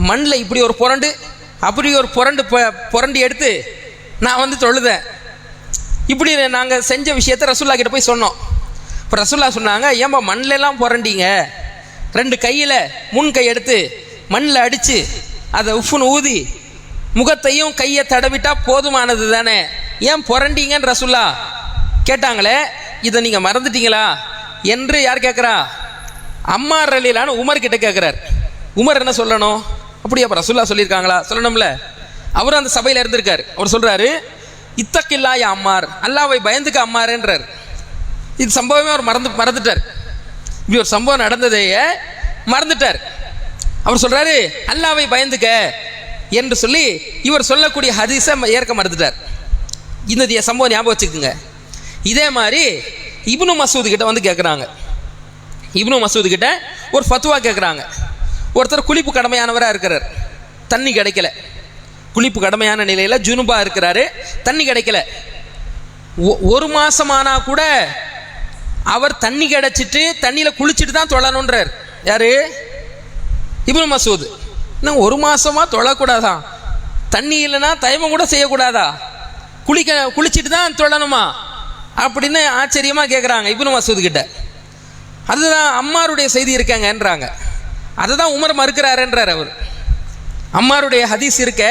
மண்ணில் இப்படி ஒரு புரண்டு அப்படி ஒரு புரண்டு எடுத்து நான் தொழுதேன். இப்படி நாங்கள் செஞ்ச விஷயத்தை ரசூல்லா கிட்ட போய் சொன்னோம். இப்போ ரசூல்லா சொன்னாங்க, ஏன்பா மண்ணிலெல்லாம் புரண்டிங்க? 2 கையில் முன் கை எடுத்து மண்ணில் அடித்து அதை உஃப்னு ஊதி முகத்தையும் கையை தடவிட்டா போதுமானது தானே, ஏன் புரண்டிங்கன்னு ரசூல்லா கேட்டாங்களே, இதை நீங்கள் மறந்துட்டீங்களா என்று யார் கேட்குறா? அம்மார் ரலியல்லாஹு உமர் கிட்ட கேட்குறார். உமர் என்ன சொல்லணும்? அப்படியே அப்போ ரசூல்லா சொல்லியிருக்காங்களா? சொல்லணும்ல. அவரும் அந்த சபையில் இருந்திருக்கார். அவர் சொல்கிறாரு, இத்தக்கில்லா யா அம்மார், அல்லாவை பயந்துக்க அம்மாருன்றார். இது சம்பவமே அவர் மறந்துட்டார். இப்படி ஒரு சம்பவம் நடந்ததையே மறந்துட்டார். அவர் சொல்கிறாரு, அல்லாவை பயந்துக்க என்று சொல்லி இவர் சொல்லக்கூடிய ஹதீஸை ஏற்க மறந்துட்டார். இந்த சம்பவம் ஞாபகம் வச்சுக்குங்க. இதே மாதிரி இப்னு மசூத் கிட்ட கேட்குறாங்க. இப்னு மசூத் கிட்ட ஒரு ஃபத்வா கேட்குறாங்க. ஒருத்தர் குளிப்பு கடமையானவராக இருக்கிறார், தண்ணி கிடைக்கல. குளிப்பு கடமையான நிலையில் ஜுனுபாக இருக்கிறாரு, தண்ணி கிடைக்கல. 1 மாதமானா கூட அவர் தண்ணி கிடைச்சிட்டு தண்ணியில் குளிச்சுட்டு தான் தொழணுன்றார். யாரு? இப்னு மசூத். இன்னும் 1 மாதமாக தொழக்கூடாதான், தண்ணி இல்லைன்னா தயமம் கூட செய்யக்கூடாதா, குளிச்சுட்டு தான் தொழணுமா அப்படின்னு ஆச்சரியமாக கேட்குறாங்க இப்னு மசூத் கிட்ட. அதுதான் அம்மாருடைய செய்தி இருக்காங்கன்றாங்க. அதை தான் உமர் மறுக்கிறாருன்றார். அவர் அம்மாருடைய ஹதீஸ் இருக்க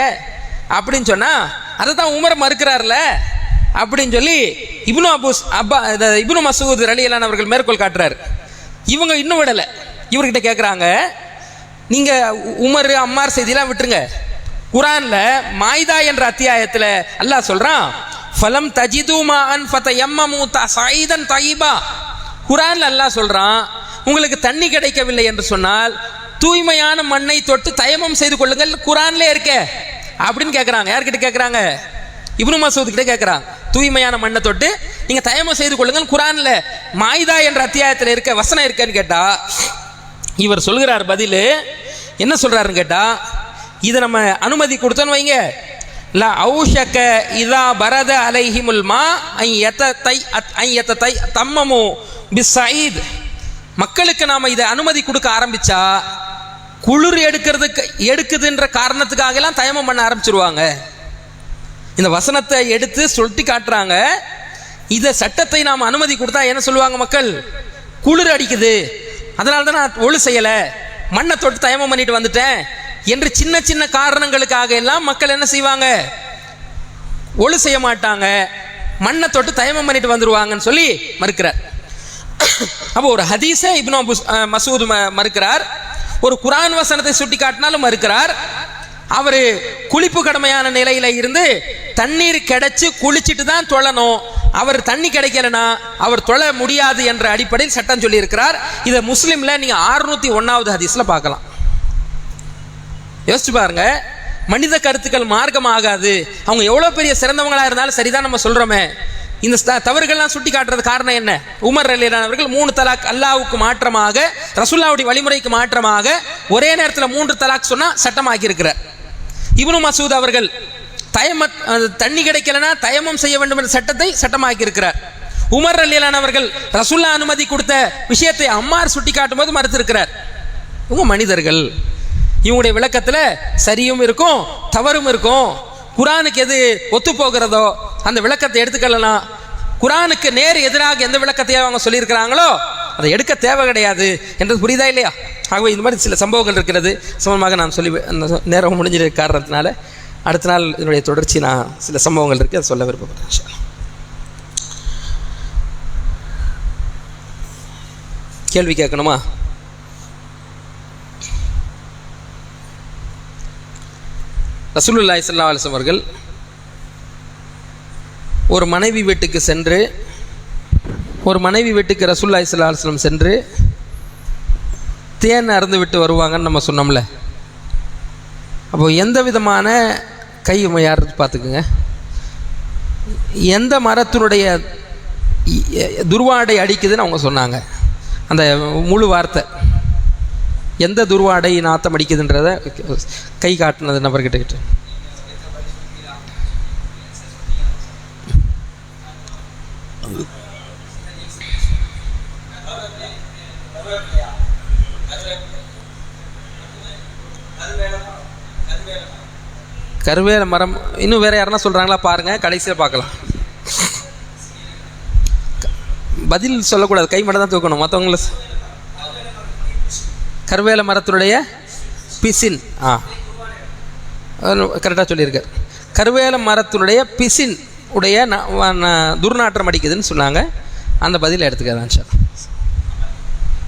அப்படின்னு சொன்னால் அதை தான் உமர் மறுக்கிறார்ல அப்படின்னு சொல்லி இப்னு மசூத் ரலியல்லாஹு அவர்கள் மேற்கோள் காட்டுறாரு. இவங்க இன்னும் விடலை. இவர்கிட்ட கேட்குறாங்க, நீங்கள் உமர் அம்மார் செய்தியெல்லாம் விட்டுருங்க, குரானில் மாயிதா என்ற அத்தியாயத்தில் அல்லாஹ் சொல்கிறான், ஃபலம் தஜிது மாஅன் ஃபதயம்மமு ஸஈதன் தய்யிபா. குரானில் அல்லாஹ் சொல்கிறான், உங்களுக்கு தண்ணி கிடைக்கவில்லை என்று சொன்னால் தூய்மையான மண்ணை தொட்டு தயமம் செய்து கொள்ளுங்கள், குரான்ல இருக்க அப்படின்னு கேட்குறாங்க. யார்கிட்ட கேட்குறாங்க? இப்னு மசூத் கிட்ட கேட்குறாங்க. தூய்மையான மண்ணை தொட்டு நீங்கள் தயமம் செய்து கொள்ளுங்கள், குரான்ல மாயிதா என்ற அத்தியாயத்தில் இருக்க வசனம் இருக்கன்னு கேட்டா இவர் சொல்கிறார் பதில். என்ன சொல்றாருன்னு கேட்டா, இதை நம்ம அனுமதி கொடுத்தோன்னு வைங்க, லா அவுஷக இதா பரத அலைஹிமுல் மா ஐயத்தை தம்மமு பிஸ்ஸஈத். மக்களுக்கு நாம் இதை அனுமதி கொடுக்க ஆரம்பிச்சா குளிர் எடுக்குதுன்ற காரணத்துக்காக எல்லாம் தயமம் பண்ண ஆரம்பிச்சிருவாங்க. இந்த வசனத்தை எடுத்து சொல்லி காட்டுறாங்க, இதை சட்டத்தை நாம் அனுமதி கொடுத்தா என்ன சொல்லுவாங்க மக்கள்? குளிர் அடிக்குது, அதனால தான் நான் ஒழு செய்யலை, மண்ணை தொட்டு தயமம் பண்ணிட்டு வந்துட்டேன் என்று சின்ன சின்ன காரணங்களுக்காக எல்லாம் மக்கள் என்ன செய்வாங்க? ஒழு செய்ய மாட்டாங்க, மண்ணை தொட்டு தயமம் பண்ணிட்டு வந்துருவாங்கன்னு சொல்லி மறுக்கிறார். அப்போ ஒரு ஹதீஸை இப்னு மசூத் மறுக்கிறார், ஒரு குர்ஆன் வசனத்தை சுட்டி காட்டினாலும் மறுக்கிறார். அவர் குளிப்பு கடமையான நிலையில இருந்து தண்ணீர் கிடைச்சு குளிச்சுட்டு தான் தொழணும், அவர் தண்ணி கிடைக்கலனா அவர் தொழ முடியாது என்ற அடிப்படையில் சட்டம் சொல்லி இருக்கிறார். இதை முஸ்லிம்ல நீங்க 601வது ஹதீஸ்ல பார்க்கலாம். யோசிச்சு பாருங்க, மனித கருத்துக்கள் மார்க்கம் ஆகாது. அவங்க எவ்வளவு பெரிய சிறந்தவங்களா இருந்தாலும் சரிதான் நம்ம சொல்றோமே, இந்த தவறுகள்லாம் சுட்டி காட்டுறது காரணம் என்ன? உமர் ரலியல்லாஹு அவர்கள் 3 தலாக் அல்லாஹ்வுக்கு மாற்றமாக, ரசூலுல்லாஹ்வுடைய வழிமுறைக்கு மாற்றமாக ஒரே நேரத்தில் 3 தலாக் சொன்னா சட்டமாக்கி இருக்கிறார். இப்னு மசூத் அவர்கள் தண்ணி கிடைக்கலனா தயமம் செய்ய வேண்டும் என்ற சட்டத்தை சட்டமாக்கி இருக்கிறார். உமர் ரலியல்லாஹு அவர்கள் ரசூலுல்லாஹ் அனுமதி கொடுத்த விஷயத்தை அம்மார் சுட்டி காட்டும் போது மறுத்திருக்கிறார். இவங்க மனிதர்கள், இவங்களுடைய விளக்கத்தில் சரியும் இருக்கும் தவறும் இருக்கும். குர்ஆனுக்கு எது ஒத்து போகிறதோ அந்த விளக்கத்தை எடுத்துக்கலாம். குர்ஆனுக்கு நேர் எதிராக எந்த விளக்கத்தையும் அவங்க சொல்லியிருக்கிறாங்களோ அதை எடுக்க தேவை கிடையாது என்றது புரியுதா இல்லையா? ஆகவே இந்த மாதிரி சில சம்பவங்கள் இருக்கிறது. சமமாக நான் சொல்லி நேரம் முடிஞ்சிருக்க காரணத்தினால அடுத்த நாள் இதனுடைய தொடர்ச்சி நான் சில சம்பவங்கள் இருக்கு, அதை சொல்ல விருப்பப்படுறேன். கேள்வி கேட்கணுமா? ரசூலுல்லாஹி ஸல்லல்லாஹு அலைஹி வஸல்லம் அவர்கள் ஒரு மனைவி வீட்டுக்கு ரசூலுல்லாஹி ஸல்லல்லாஹு அலைஹி வஸல்லம் சென்று தேன் அருந்து விட்டு வருவாங்கன்னு நம்ம சொன்னோம்ல. அப்போ எந்த விதமான கை யார் பார்த்துக்குங்க, எந்த மரத்தினுடைய துர்வாடை அடிக்குதுன்னு அவங்க சொன்னாங்க. அந்த முழு வார்த்தை எந்த துர்வாடை நாத்தம் அடிக்குதுன்றத கை காட்டினது நபர்கிட்ட. கருவேல மரம். இன்னும் வேற யாருன்னா சொல்றாங்களா பாருங்க, கடைசியில் பார்க்கலாம். பதில் சொல்லக்கூடாது, கை மட்டும் தான் தூக்கணும். மற்றவங்கள கருவேல மரத்தினுடைய பிசின், கரெக்டாக சொல்லியிருக்கார். கருவேல மரத்தினுடைய பிசின் உடைய துர்நாற்றம் அடிக்குதுன்னு சொன்னாங்க. அந்த பதிலை எடுத்துக்காதான் சார்.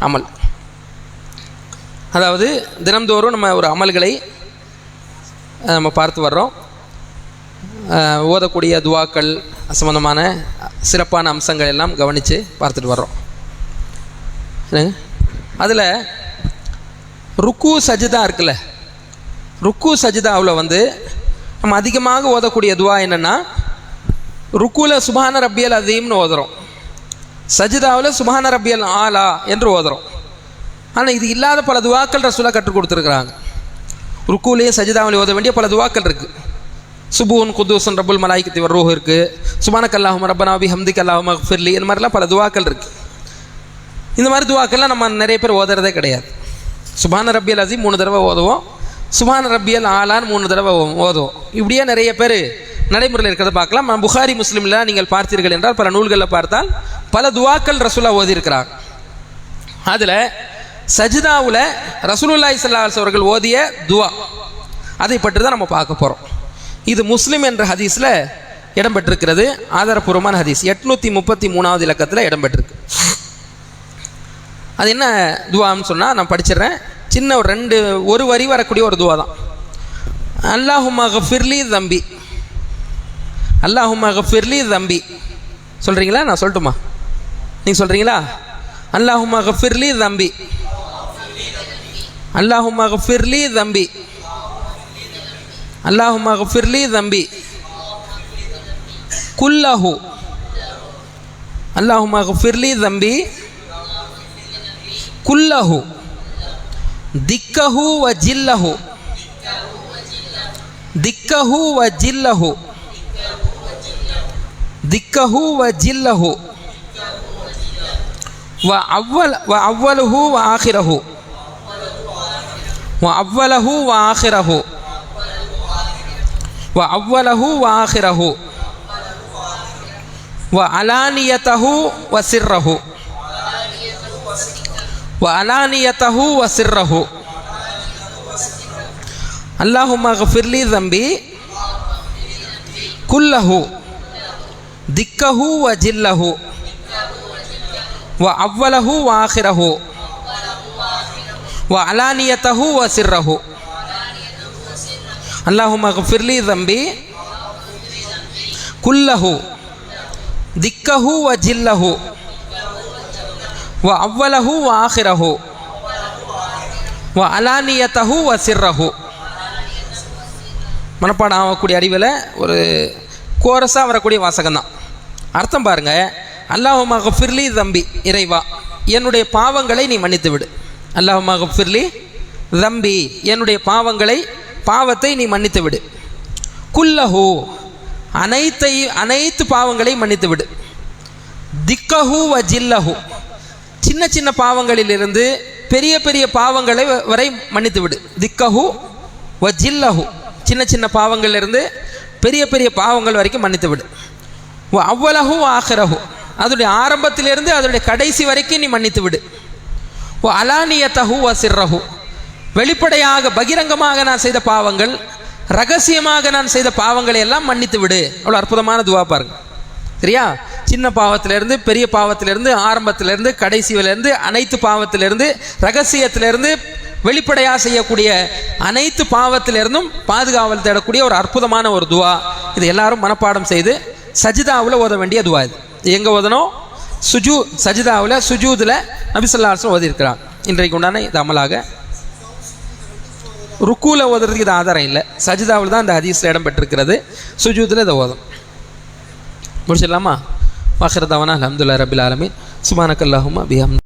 அமல், அதாவது தினம்தோறும் நம்ம ஒரு அமல்களை நம்ம பார்த்து வர்றோம். ஓதக்கூடிய துவாக்கள் சம்பந்தமான சிறப்பான அம்சங்கள் எல்லாம் கவனித்து பார்த்துட்டு வர்றோம். அதில் ருக்கு சஜிதா இருக்குல்ல, ருக்கு சஜிதாவில் நம்ம அதிகமாக ஓதக்கூடிய துவா என்னென்னா, ருக்குவில் சுப்ஹான ரப்பியல் அதீம்னு ஓதுறோம், சஜிதாவில் சுப்ஹான ரப்பியல் ஆலா என்று ஓதுறோம். ஆனால் இது இல்லாத பல துவாக்கள் ரசூலா கற்றுக் கொடுத்துருக்குறாங்க. ருக்குலேயே சஜிதாவிலே ஓத வேண்டிய பல துவாக்கள் இருக்குது. சுபூன் குதூசன் ரப்புல் மலாயிகத்தி வர்ரூஹ் இருக்குது, சுப்ஹானக அல்லாஹும்ம ரப்பனா பிஹம்திக அல்லாஹும்ம ஃபிர்லி, இந்த மாதிரிலாம் பல துவாக்கள் இருக்குது. இந்த மாதிரி துவாக்கள்லாம் நம்ம நிறைய பேர் ஓதுறதே கிடையாது. சுப்ஹான ரப்பியல் அஸீம் 3 தடவை ஓதுவோம், சுப்ஹான ரப்பியல் ஆலான்னு 3 தடவை ஓதுவோம். இப்படியே நிறைய பேர் நடைமுறையில் இருக்கிறத பார்க்கலாம். புகாரி முஸ்லிமில் நீங்கள் பார்த்தீர்கள் என்றால் பல நூல்களில் பார்த்தால் பல துவாக்கள் ரசூலா ஓதியிருக்கிறார். அதில் சஜிதாவில் ரசூலுல்லாஹி ஸல்லல்லாஹு அலைஹி அவர்கள் ஓதிய துவா, அதை பற்றி தான் நம்ம பார்க்க போகிறோம். இது முஸ்லிம் என்ற ஹதீஸில் இடம்பெற்றிருக்கிறது. ஆதாரபூர்வமான ஹதீஸ் 833வது இலக்கத்தில் இடம்பெற்றிருக்கு. அது என்ன துவான்னு சொன்னால் நான் படிச்சிடுறேன். சின்ன ஒரு வரி வரக்கூடிய ஒரு துவா தான். அல்லாஹும்ம கஃபிர்லி தம்பி, அல்லாஹும்ம கஃபிர்லி தம்பி. சொல்கிறீங்களா? நான் சொல்லட்டுமா? நீங்கள் சொல்கிறீங்களா? அல்லாஹும்ம கஃபிர்லி தம்பி, அல்லாஹும்ம கஃபிர்லி தம்பி, அல்லாஹும்ம கஃபிர்லி தம்பி குல்லஹு, அல்லாஹும்ம கஃபிர்லி தம்பி குல்லஹு திக்கஹு வ ஜில்லஹு, திக்கஹு வ ஜில்லஹு, திக்கஹு வ ஜில்லஹு வ அவ்வலுஹு வ ஆখিরஹு, வ அவ்வலஹு வ ஆখিরஹு, வ அவ்வலஹு வ ஆখিরஹு, வ அலானியதஹு வ சிர்ரஹு வ அலானியதஹு வ சிர்ரஹு அல்லாஹும்ம ஃபிர்லி தம்பி குல்லஹு திக்கஹு வ ஜில்லஹு வ அவ்வலஹு வ ஆஹிரஹு வ அலானியதஹு வ சிர்ரஹு அல்லாஹும்ம ஃபிர்லி தம்பி குல்லஹு திக்கஹு வ ஜில்லஹு வ அவ்வலஹு வ ஆஹிரஹு வ அலானியதஹு வ சிர்ரஹு. மனப்பாடம் ஆகக்கூடிய அறிவில் ஒரு கோரஸாக வரக்கூடிய வாசகம் தான். அர்த்தம் பாருங்க. அல்லாஹும்ம ஃபிர்லி தம்பி, இறைவா என்னுடைய பாவங்களை நீ மன்னித்து விடு. அல்லாஹும்ம ஃபிர்லி தம்பி, என்னுடைய பாவத்தை நீ மன்னித்து விடு. குல்லஹு, அனைத்து பாவங்களை மன்னித்து விடு. திக்கஹு வ ஜில்லஹு, சின்ன சின்ன பாவங்களிலிருந்து பெரிய பெரிய பாவங்களை வரை மன்னித்து விடு. திக்கஹு வ ஜில்லஹு, சின்ன சின்ன பாவங்களிலிருந்து பெரிய பெரிய பாவங்கள் வரைக்கும் மன்னித்து விடு. வ அவ்வலஹு வ ஆஹிரஹு, அதோடைய ஆரம்பத்திலிருந்து அதோடைய கடைசி வரைக்கும் நீ மன்னித்து விடு. வ அலானியதஹு வ சிர்ரஹு, வெளிப்படையாக பகிரங்கமாக நான் செய்த பாவங்கள், ரகசியமாக நான் செய்த பாவங்களை எல்லாம் மன்னித்து விடு. அவ்வளோ அற்புதமான துவா பாருங்க. சரியா? சின்ன பாவத்திலிருந்து பெரிய பாவத்திலிருந்து, ஆரம்பத்திலிருந்து கடைசியிலிருந்து, அனைத்து பாவத்திலிருந்து, ரகசியத்திலிருந்து, வெளிப்படையாக செய்யக்கூடிய அனைத்து பாவத்திலிருந்தும் பாதுகாவல் தேடக்கூடிய ஒரு அற்புதமான ஒரு துவா. இது எல்லாரும் மனப்பாடம் செய்து சஜிதாவில் ஓத வேண்டிய துவா. இது எங்கே ஓதணும்? சஜிதாவில் சுஜூதில் நபி ஸல்லல்லாஹு அலைஹி வஸல்லம் ஓதியிருக்கிறார். இன்றைக்கு உண்டான இது அமலாக. ருக்கூல ஓதுறதுக்கு இது ஆதாரம் இல்லை. சஜிதாவில் தான் இந்த ஹதீஸில் இடம் பெற்றிருக்கிறது. சுஜூதில் இதை ஓதும். முடிச்சிடலாமா? வாஹிர் தவானா அல்ஹம்துலில்லாஹி ரப்பில் ஆலமீன். சுப்ஹானக்கல்லாஹும்ம பிஹம்திக.